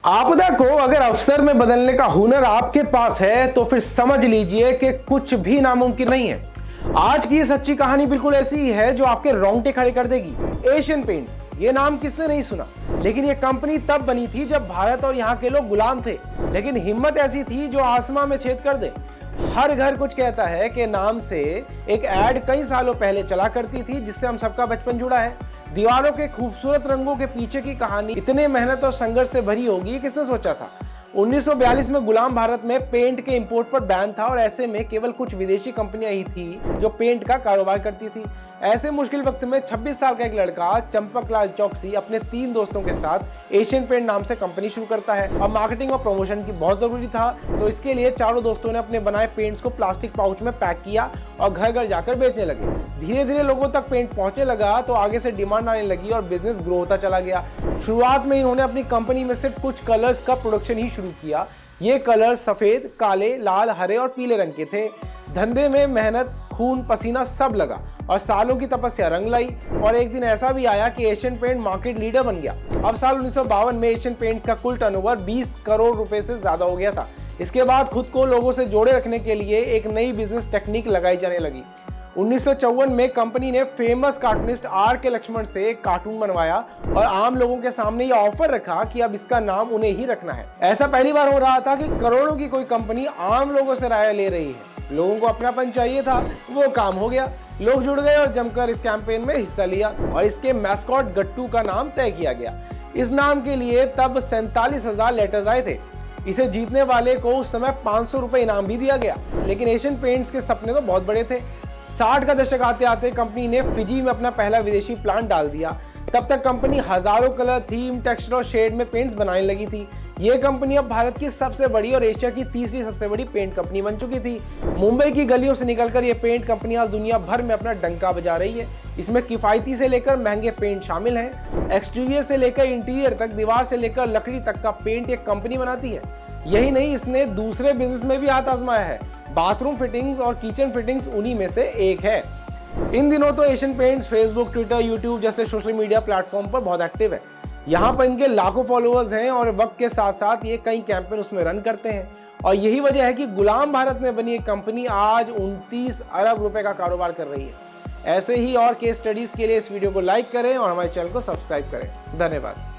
आपदा को अगर अवसर में बदलने का हुनर आपके पास है तो फिर समझ लीजिए कि कुछ भी नामुमकिन नहीं है। आज की ये सच्ची कहानी बिल्कुल ऐसी ही है जो आपके रोंगटे खड़े कर देगी। एशियन पेंट्स, ये नाम किसने नहीं सुना, लेकिन ये कंपनी तब बनी थी जब भारत और यहाँ के लोग गुलाम थे, लेकिन हिम्मत ऐसी थी जो आसमां में छेद कर दे। हर घर कुछ कहता है कि नाम से एक ऐड कई सालों पहले चला करती थी जिससे हम सबका बचपन जुड़ा है। दीवारों के खूबसूरत रंगों के पीछे की कहानी इतने मेहनत और संघर्ष से भरी होगी, किसने सोचा था। 1942 में गुलाम भारत में पेंट के इंपोर्ट पर बैन था और ऐसे में केवल कुछ विदेशी कंपनियां ही थी जो पेंट का कारोबार करती थी। ऐसे मुश्किल वक्त में 26 साल का एक लड़का चंपकलाल चौकसी अपने 3 दोस्तों के साथ एशियन पेंट नाम से कंपनी शुरू करता है। अब मार्केटिंग और प्रमोशन की बहुत जरूरी था, तो इसके लिए चारों दोस्तों ने अपने बनाए पेंट्स को प्लास्टिक पाउच में पैक किया और घर घर जाकर बेचने लगे। धीरे धीरे लोगों तक पेंट पहुंचने लगा तो आगे से डिमांड आने लगी और बिजनेस ग्रो होता चला गया। शुरुआत में इन्होंने अपनी कंपनी में सिर्फ कुछ कलर्स का प्रोडक्शन ही शुरू किया। ये कलर सफेद, काले, लाल, हरे और पीले रंग के थे। धंधे में मेहनत, खून, पसीना सब लगा और सालों की तपस्या रंग लाई। और एक दिन ऐसा भी आया कि एशियन पेंट मार्केट लीडर बन गया। अब साल 1952 में एशियन पेंट्स का कुल टर्नओवर 20 करोड़ रुपए से ज्यादा हो गया था। इसके बाद खुद को लोगों से जोड़े रखने के लिए एक नई बिजनेस टेक्निक लगाई जाने लगी। 1954 में कंपनी ने फेमस कार्टूनिस्ट आर के लक्ष्मण से एक कार्टून बनवाया और आम लोगों के सामने ये ऑफर रखा कि अब इसका नाम उन्हें ही रखना है। ऐसा पहली बार हो रहा था कि करोड़ों की कोई कंपनी आम लोगों से राय ले रही है। लोगों को अपनापन चाहिए था, वो काम हो गया। लोग जुड़ गए और जमकर इस कैंपेन में हिस्सा लिया और इसके मैस्कॉट गट्टू का नाम तय किया गया। इस नाम के लिए तब 47,000 लेटर्स आए थे। इसे जीतने वाले को उस समय 500 रुपए इनाम भी दिया गया। लेकिन एशियन पेंट्स के सपने तो बहुत बड़े थे। 60 का दशक आते आते कंपनी ने फिजी में अपना पहला विदेशी प्लांट डाल दिया। तब तक कंपनी हजारों कलर, थीम, टेक्सचर और शेड में पेंट्स बनाने लगी थी। ये कंपनी अब भारत की सबसे बड़ी और एशिया की तीसरी सबसे बड़ी पेंट कंपनी बन चुकी थी। मुंबई की गलियों से निकलकर ये पेंट कंपनी आज दुनिया भर में अपना डंका बजा रही है। इसमें किफायती से लेकर महंगे पेंट शामिल हैं। एक्सटीरियर से लेकर इंटीरियर तक, दीवार से लेकर लकड़ी तक का पेंट एक कंपनी बनाती है। यही नहीं, इसने दूसरे बिजनेस में भी हाथ आजमाया है। बाथरूम फिटिंग्स और किचन फिटिंग्स उन्हीं में से एक है। इन दिनों तो Asian paints Facebook, Twitter, YouTube जैसे सोशल मीडिया प्लेटफॉर्म पर बहुत एक्टिव है। यहाँ पर इनके लाखों फॉलोअर्स हैं और वक्त के साथ साथ ये कई कैंपेन उसमें रन करते हैं। और यही वजह है कि गुलाम भारत में बनी एक कंपनी आज 29 अरब रुपए का कारोबार कर रही है। ऐसे ही और केस स्टडीज के लिए इस वीडियो को लाइक करें और हमारे चैनल को सब्सक्राइब करें। धन्यवाद।